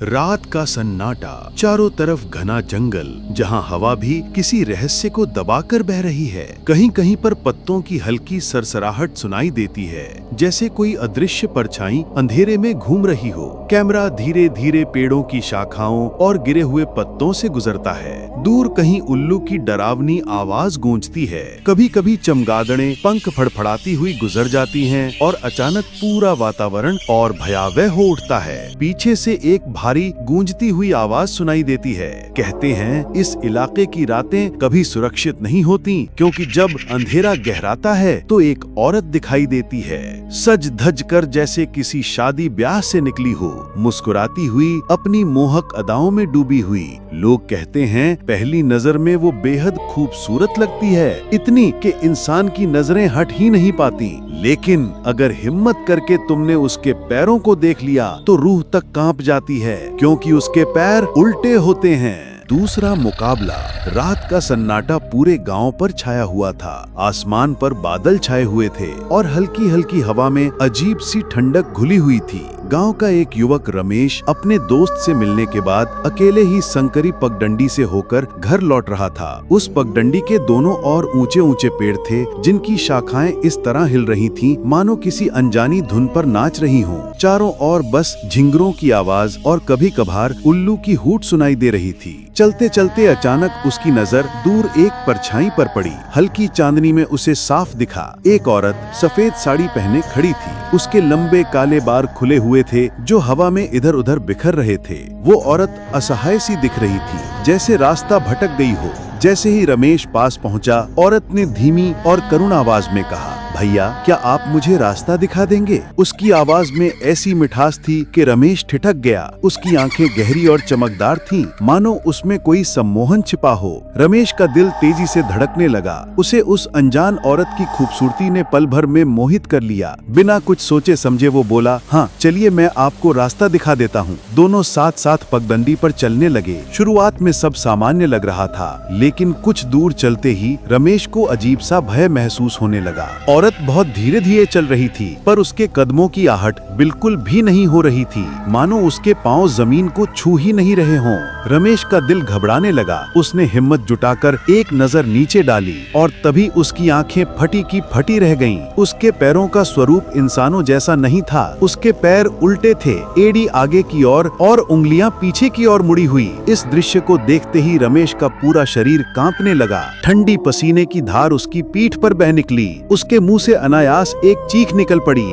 रात का सन्नाटा, चारों तरफ घना जंगल जहां हवा भी किसी रहस्य को दबाकर बह रही है। कहीं कहीं पर पत्तों की हल्की सरसराहट सुनाई देती है, जैसे कोई अदृश्य परछाई अंधेरे में घूम रही हो। कैमरा धीरे धीरे पेड़ों की शाखाओं और गिरे हुए पत्तों से गुजरता है। दूर कहीं उल्लू की डरावनी आवाज गूंजती है। कभी कभी चमगादड़ें पंख फड़फड़ाती हुई गुजर जाती हैं और अचानक पूरा वातावरण और भयावह हो उठता है। पीछे से एक भारी गूंजती हुई आवाज सुनाई देती है। कहते हैं इस इलाके की रातें कभी सुरक्षित नहीं होती, क्योंकि जब अंधेरा गहराता है तो एक औरत दिखाई देती है, सज धज कर जैसे किसी शादी ब्याह से निकली हो, मुस्कुराती हुई, अपनी मोहक अदाओं में डूबी हुई। लोग कहते हैं पहली नजर में वो बेहद खूबसूरत लगती है, इतनी कि इंसान की नजरें हट ही नहीं पाती। लेकिन अगर हिम्मत करके तुमने उसके पैरों को देख लिया तो रूह तक कांप जाती है, क्योंकि उसके पैर उल्टे होते हैं। दूसरा मुकाबला। रात का सन्नाटा पूरे गांव पर छाया हुआ था। आसमान पर बादल छाए हुए थे और हल्की हल्की हवा में अजीब सी ठंडक घुली हुई थी। गांव का एक युवक रमेश अपने दोस्त से मिलने के बाद अकेले ही संकरी पगडंडी से होकर घर लौट रहा था। उस पगडंडी के दोनों ओर ऊंचे ऊंचे पेड़ थे, जिनकी शाखाएं इस तरह हिल रही थीं मानो किसी अनजानी धुन पर नाच रही हों। चारों ओर बस झिंगरों की आवाज और कभी कभार उल्लू की हूट सुनाई दे रही थी। चलते चलते अचानक उसकी नजर दूर एक परछाई पर पड़ी। हल्की चांदनी में उसे साफ दिखा एक औरत सफेद साड़ी पहने खड़ी थी। उसके लंबे काले बाल खुले हुए थे जो हवा में इधर उधर बिखर रहे थे। वो औरत असहाय सी दिख रही थी, जैसे रास्ता भटक गई हो। जैसे ही रमेश पास पहुंचा, औरत ने धीमी और करुण आवाज में कहा, भैया क्या आप मुझे रास्ता दिखा देंगे? उसकी आवाज में ऐसी मिठास थी कि रमेश ठिठक गया। उसकी आंखें गहरी और चमकदार थीं, मानो उसमें कोई सम्मोहन छिपा हो। रमेश का दिल तेजी से धड़कने लगा। उसे उस अनजान औरत की खूबसूरती ने पल भर में मोहित कर लिया। बिना कुछ सोचे समझे वो बोला, हाँ चलिए मैं आपको रास्ता दिखा देता हूँ। दोनों साथ साथ पगडंडी पर चलने लगे। शुरुआत में सब सामान्य लग रहा था, लेकिन कुछ दूर चलते ही रमेश को अजीब सा भय महसूस होने लगा। औरत बहुत धीरे धीरे चल रही थी, पर उसके कदमों की आहट बिल्कुल भी नहीं हो रही थी, मानो उसके पांव जमीन को छू ही नहीं रहे हों। रमेश का दिल घबराने लगा। उसने हिम्मत जुटाकर एक नजर नीचे डाली और तभी उसकी आंखें फटी की फटी रह गईं। उसके पैरों का स्वरूप इंसानों जैसा नहीं था। उसके पैर उल्टे थे, एड़ी आगे की ओर और उंगलियां पीछे की ओर मुड़ी हुई। इस दृश्य को देखते ही रमेश का पूरा शरीर कांपने लगा। ठंडी पसीने की धार उसकी पीठ पर बह निकली। उसके मुंह से अनायास एक चीख निकल पड़ी।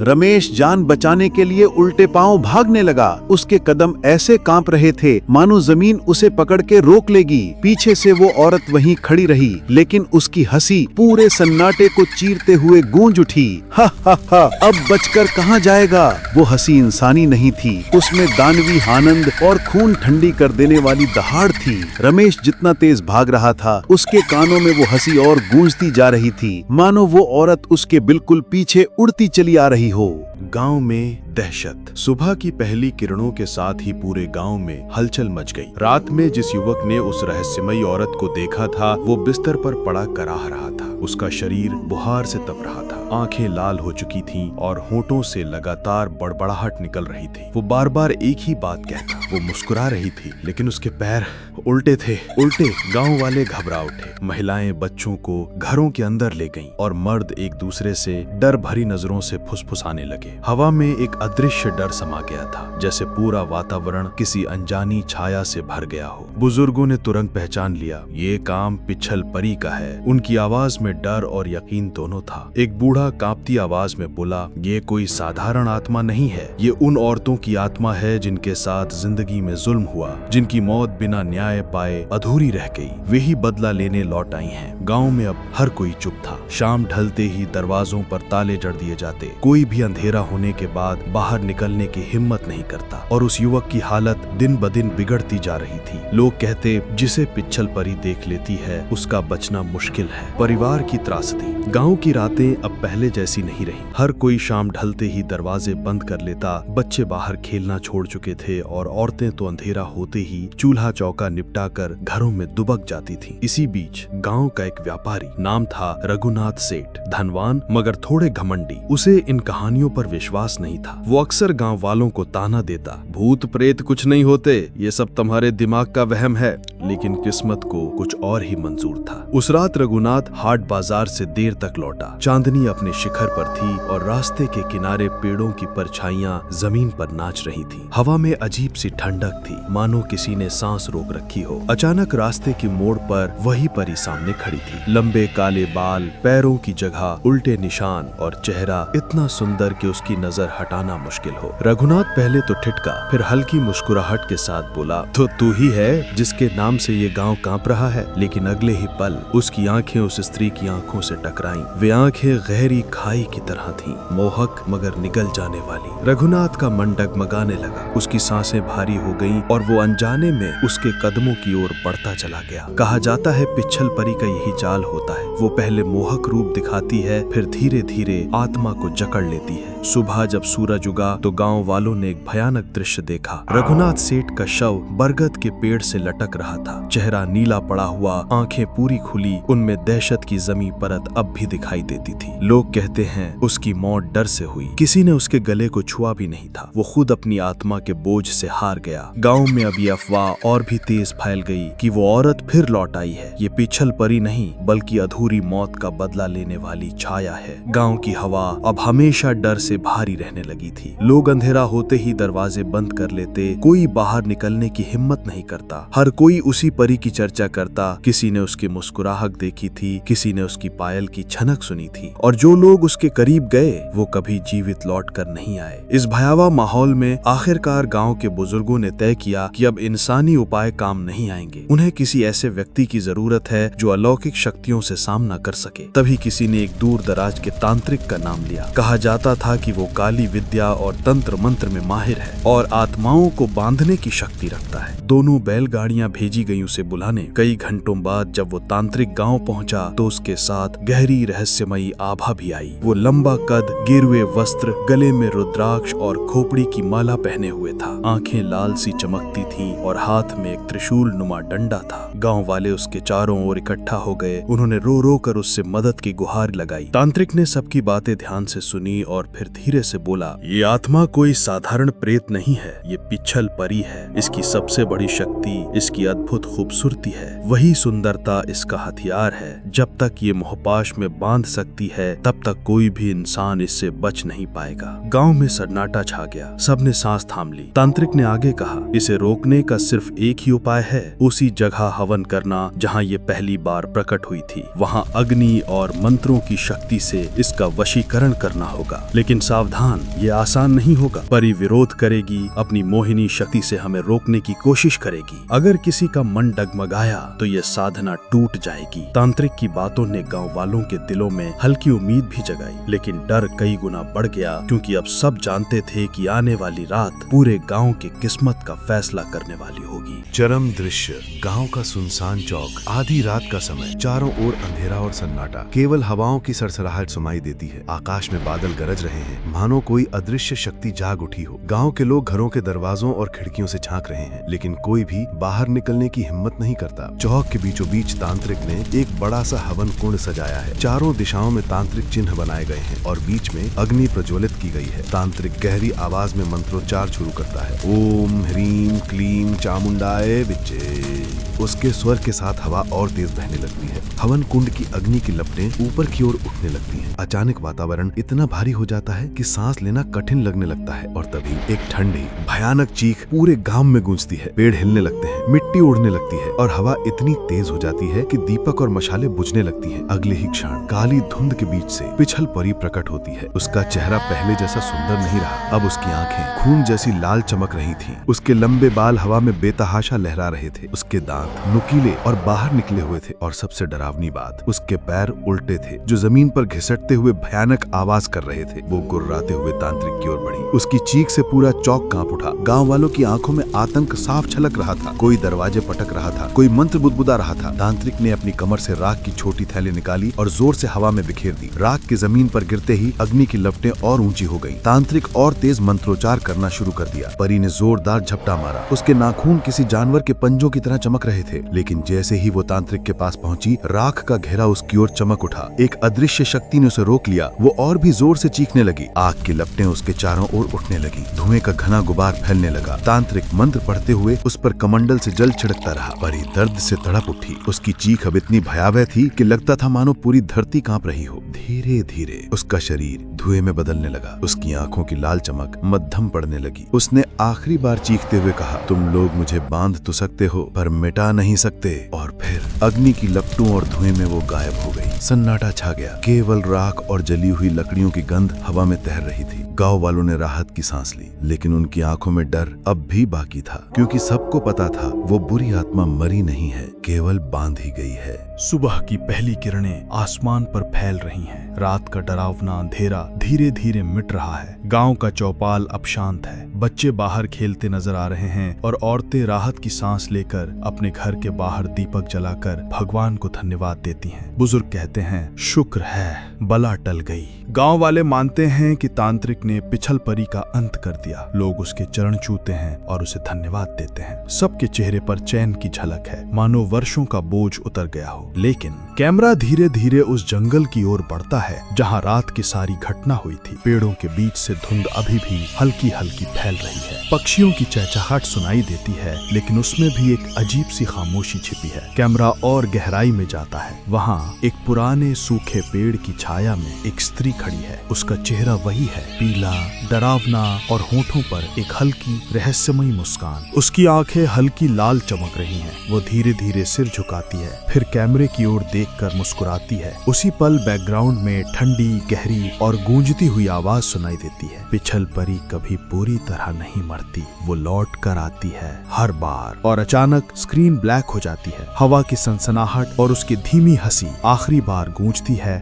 रमेश जान बचाने के लिए उल्टे पांव भागने लगा। उसके कदम ऐसे कांप रहे थे मानो जमीन उसे पकड़ के रोक लेगी। पीछे से वो औरत वहीं खड़ी रही, लेकिन उसकी हंसी पूरे सन्नाटे को चीरते हुए गूंज उठी। हा हा हा, अब बचकर कहां जाएगा? वो हंसी इंसानी नहीं थी, उसमें दानवी आनंद और खून ठंडी कर देने वाली दहाड़ थी। रमेश जितना तेज भाग रहा था, उसके कानों में वो हंसी और गूंजती जा रही थी, मानो वो औरत उसके बिल्कुल पीछे उड़ती चली आ रही हो। गांव में दहशत। सुबह की पहली किरणों के साथ ही पूरे गांव में हलचल मच गई। रात में जिस युवक ने उस रहस्यमयी औरत को देखा था, वो बिस्तर पर पड़ा कराह रहा था। उसका शरीर बुहार से तप रहा था, आंखें लाल हो चुकी थीं और होठों से लगातार बड़बड़ाहट निकल रही थी। वो बार बार एक ही बात कहता। वो मुस्कुरा रही थी, लेकिन उसके पैर उल्टे थे, उल्टे। गांव वाले घबरा उठे। महिलाएं बच्चों को घरों के अंदर ले गईं और मर्द एक दूसरे से डर भरी नजरों से फुसफुसाने लगे। हवा में एक अदृश्य डर समा गया था, जैसे पूरा वातावरण किसी अनजानी छाया से भर गया हो। बुजुर्गों ने तुरंत पहचान लिया, ये काम पिछल परी का है। उनकी आवाज में डर और यकीन दोनों था। एक बूढ़ा कांपती आवाज में बोला, ये कोई साधारण आत्मा नहीं है, ये उन औरतों की आत्मा है जिनके साथ जिंदगी में जुल्म हुआ, जिनकी मौत बिना न्याय पाए अधूरी रह गई। वे ही बदला लेने लौट आई हैं। गांव में अब हर कोई चुप था। शाम ढलते ही दरवाजों पर ताले जड़ दिए जाते। कोई भी अंधेरा होने के बाद बाहर निकलने की हिम्मत नहीं करता, और उस युवक की हालत दिन ब दिन बिगड़ती जा रही थी। लोग कहते, जिसे पिछल परी देख लेती है उसका बचना मुश्किल है। परिवार की त्रासदी। गांव की रातें अब पहले जैसी नहीं रही। हर कोई शाम ढलते ही दरवाजे बंद कर लेता, बच्चे बाहर खेलना छोड़ चुके थे और औरतें तो अंधेरा होते ही चूल्हा चौका निपटाकर घरों में दुबक जाती थी। इसी बीच गांव का एक व्यापारी, नाम था रघुनाथ सेठ, धनवान मगर थोड़े घमंडी, उसे इन कहानियों पर विश्वास नहीं था। वो अक्सर गांव वालों को ताना देता, भूत प्रेत कुछ नहीं होते, ये सब तुम्हारे दिमाग का वहम है। लेकिन किस्मत को कुछ और ही मंजूर था। उस रात रघुनाथ हाट बाजार से देर तक लौटा। चांदनी अपने शिखर पर थी और रास्ते के किनारे पेड़ों की परछाइयां जमीन पर नाच रही थी। हवा में अजीब सी ठंडक थी, मानो किसी ने सांस रोक रखी हो। अचानक रास्ते की मोड़ पर वही परी सामने खड़ी थी। लंबे काले बाल, पैरों की जगह उल्टे निशान और चेहरा इतना सुंदर कि उसकी नजर हटाना मुश्किल हो। रघुनाथ पहले तो ठिठका, फिर हल्की मुस्कुराहट के साथ बोला, तो तू ही है जिसके नाम से ये गांव कांप रहा है। लेकिन अगले ही पल उसकी आंखें उस स्त्री की आंखों से टकराईं। वे आंखें गहरी खाई की तरह थीं, मोहक मगर निगल जाने वाली। रघुनाथ का मन डगमगाने लगा, उसकी सांसें भारी हो गईं और वो अनजाने में उसके कदमों की ओर बढ़ता चला गया। कहा जाता है पिच्छल परी का यही चाल होता है, वो पहले मोहक रूप दिखाती है, फिर धीरे धीरे आत्मा को जकड़ लेती है। सुबह जब सूरज उगा तो गांव वालों ने एक भयानक दृश्य देखा। रघुनाथ सेठ का शव बरगद के पेड़ से लटक रहा था, चेहरा नीला पड़ा हुआ, आंखें पूरी खुली, उनमें दहशत की जमी परत अब भी दिखाई देती थी। लोग कहते हैं उसकी मौत डर से हुई, किसी ने उसके गले को छुआ भी नहीं था। वो खुद अपनी आत्मा के बोझ से हार गया। गांव में अब ये अफवाह और भी तेज फैल गई कि वो औरत फिर लौट आई है। ये पिच्छल परी नहीं बल्कि अधूरी मौत का बदला लेने वाली छाया है। गांव की हवा अब हमेशा डर से भारी रहने लगी थी। लोग अंधेरा होते ही दरवाजे बंद कर लेते, कोई बाहर निकलने की हिम्मत नहीं करता। हर कोई उसी परी की चर्चा करता। किसी ने उसकी मुस्कुराहट देखी थी, किसी ने उसकी पायल की छनक सुनी थी, और जो लोग उसके करीब गए वो कभी जीवित लौट कर नहीं आए। इस भयावह माहौल में आखिरकार गांव के बुजुर्गों ने तय किया कि अब इंसानी उपाय काम नहीं आएंगे, उन्हें किसी ऐसे व्यक्ति की जरूरत है जो अलौकिक शक्तियों से सामना कर सके। तभी किसी ने एक दूर दराज के तांत्रिक का नाम लिया। कहा जाता था कि वो काली विद्या और तंत्र मंत्र में माहिर है और आत्माओं को बांधने की शक्ति रखता है। दोनों बैलगाड़ियां भेजी गई उसे बुलाने। कई घंटों बाद जब वो तांत्रिक गांव पहुंचा तो उसके साथ गहरी रहस्यमयी आभा भी आई। वो लंबा कद, गिरवे वस्त्र, गले में रुद्राक्ष और खोपड़ी की माला पहने हुए था। आंखें लाल सी चमकती थीं और हाथ में एक त्रिशूल नुमा डंडा था। गांव वाले उसके चारों ओर इकट्ठा हो गए। उन्होंने रो रो कर उससे मदद की गुहार लगाई। तांत्रिक ने सबकी बातें ध्यान से सुनी और फिर धीरे से बोला, ये आत्मा कोई साधारण प्रेत नहीं है, ये पिच्छल परी है। इसकी सबसे बड़ी शक्ति इसकी अद्भुत खूबसूरती है, वही सुंदरता इसका हथियार है। जब तक ये मोहपाश में बांध सकती है तब तक कोई भी इंसान इससे बच नहीं पाएगा। गांव में सन्नाटा छा गया, सबने सांस थाम ली। तांत्रिक ने आगे कहा, इसे रोकने का सिर्फ एक ही उपाय है, उसी जगह हवन करना जहाँ ये पहली बार प्रकट हुई थी। वहाँ अग्नि और मंत्रों की शक्ति से इसका वशीकरण करना होगा। लेकिन सावधान, ये आसान नहीं होगा। परी विरोध करेगी, अपनी मोहिनी शक्ति से हमें रोकने की कोशिश करेगी। अगर किसी का मन डगमगाया तो ये साधना टूट जाएगी। तांत्रिक की बातों ने गांव वालों के दिलों में हल्की उम्मीद भी जगाई, लेकिन डर कई गुना बढ़ गया, क्योंकि अब सब जानते थे कि आने वाली रात पूरे गांव की किस्मत का फैसला करने वाली होगी। चरम दृश्य, गांव का सुनसान चौक, आधी रात का समय, चारों ओर अंधेरा और सन्नाटा, केवल हवाओं की सरसराहट सुनाई देती है। आकाश में बादल गरज रहे हैं, मानो कोई अदृश्य शक्ति जाग उठी हो। गांव के लोग घरों के दरवाजों और खिड़कियों से झांक रहे हैं, लेकिन कोई भी बाहर निकलने की हिम्मत नहीं करता। चौक के बीचों बीच तांत्रिक ने एक बड़ा सा हवन कुंड सजाया है। चारों दिशाओं में तांत्रिक चिन्ह बनाए गए हैं और बीच में अग्नि प्रज्वलित की गई है। तांत्रिक गहरी आवाज में मंत्रोच्चार शुरू करता है, ओम ह्रीम क्लीम चामुंडाए विच्चे। उसके स्वर के साथ हवा और तेज बहने लगती है। हवन कुंड की अग्नि की लपटें ऊपर की ओर उठने लगती हैं। अचानक वातावरण इतना भारी हो जाता है कि सांस लेना कठिन लगने लगता है और तभी एक ठंडी भयानक चीख पूरे गांव में गूंजती है। पेड़ हिलने लगते हैं, मिट्टी उड़ने लगती है और हवा इतनी तेज हो जाती है कि दीपक और मशाले बुझने लगती हैं। अगले ही क्षण काली धुंध के बीच से पिच्छल परी प्रकट होती है। उसका चेहरा पहले जैसा सुंदर नहीं रहा, अब उसकी आंखें खून जैसी लाल चमक रही थीं। उसके लंबे बाल हवा में बेतहाशा लहरा रहे थे। उसके दांत नुकीले और बाहर निकले हुए थे और सबसे डरावनी बात, उसके पैर उल्टे थे जो जमीन पर घिसटते हुए भयानक आवाज कर रहे थे। वो वो गुर्राते हुए तांत्रिक की ओर बढ़ी। उसकी चीख से पूरा चौक कांप उठा। गांव वालों की आंखों में आतंक साफ छलक रहा था। कोई दरवाजे पटक रहा था, कोई मंत्र बुदबुदा रहा था। तांत्रिक ने अपनी कमर से राख की छोटी थैली निकाली और जोर से हवा में बिखेर दी। राख की जमीन पर गिरते ही अग्नि की लपटें और ऊंची हो गईं। तांत्रिक और तेज मंत्रोच्चार करना शुरू कर दिया। परी ने जोरदार झपटा मारा। उसके नाखून किसी जानवर के पंजों की तरह चमक रहे थे, लेकिन जैसे ही वो तांत्रिक के पास पहुंची, राख का घेरा उसकी ओर चमक उठा। एक अदृश्य शक्ति ने उसे रोक लिया। वो और भी जोर से चीखने लगी। आग की लपटें उसके चारों ओर उठने लगी। धुएं का घना गुबार फैलने लगा। तांत्रिक मंत्र पढ़ते हुए उस पर कमंडल से जल छिड़कता रहा। परी दर्द से तड़प उठी। उसकी चीख अब इतनी भयावह थी कि लगता था मानो पूरी धरती कांप रही हो। धीरे धीरे उसका शरीर धुएं में बदलने लगा। उसकी आंखों की लाल चमक मद्धम पड़ने लगी। उसने आखिरी बार चीखते हुए कहा, तुम लोग मुझे बांध तो सकते हो, पर मिटा नहीं सकते। और फिर अग्नि की लपटों और धुएं में वो गायब हो गई। सन्नाटा छा गया। केवल राख और जली हुई लकड़ियों की गंध हवा में तैर रही थी। गांव वालों ने राहत की सांस ली, लेकिन उनकी आंखों में डर अब भी बाकी था, क्योंकि सबको पता था वो बुरी आत्मा मरी नहीं है, केवल बांधी गई है। सुबह की पहली किरणें आसमान पर फैल रही हैं। रात का डरावना अंधेरा धीरे धीरे मिट रहा है। गांव का चौपाल अब शांत है। बच्चे बाहर खेलते नजर आ रहे हैं और औरतें राहत की सांस लेकर अपने घर के बाहर दीपक जलाकर भगवान को धन्यवाद देती हैं। बुजुर्ग कहते हैं, शुक्र है बला टल गई। गांव वाले मानते हैं कि तांत्रिक ने पिछल परी का अंत कर दिया। लोग उसके चरण छूते हैं और उसे धन्यवाद देते हैं। सबके चेहरे पर चैन की झलक है, मानो वर्षों का बोझ उतर गया हो। लेकिन कैमरा धीरे धीरे उस जंगल की ओर बढ़ता है जहां रात की सारी घटना हुई थी। पेड़ों के बीच से धुंध अभी भी हल्की हल्की फैल रही है। पक्षियों की चहचहाहट सुनाई देती है, लेकिन उसमें भी एक अजीब सी खामोशी छिपी है। कैमरा और गहराई में जाता है। वहाँ एक पुराने सूखे पेड़ की छाया में एक स्त्री खड़ी है। उसका चेहरा वही है, पीला, डरावना और होठों पर एक हल्की रहस्यमयी मुस्कान। उसकी आंखें हल्की लाल चमक रही हैं। वो धीरे धीरे सिर झुकाती है, फिर कैमरे की ओर देखकर मुस्कुराती है। उसी पल बैकग्राउंड में ठंडी, गहरी और गूंजती हुई आवाज सुनाई देती है। पिछल परी कभी पूरी तरह नहीं मरती, वो लौट कर आती है हर बार। और अचानक स्क्रीन ब्लैक हो जाती है। हवा की सनसनाहट और उसकी धीमी हंसी आखिरी बार गूंजती है।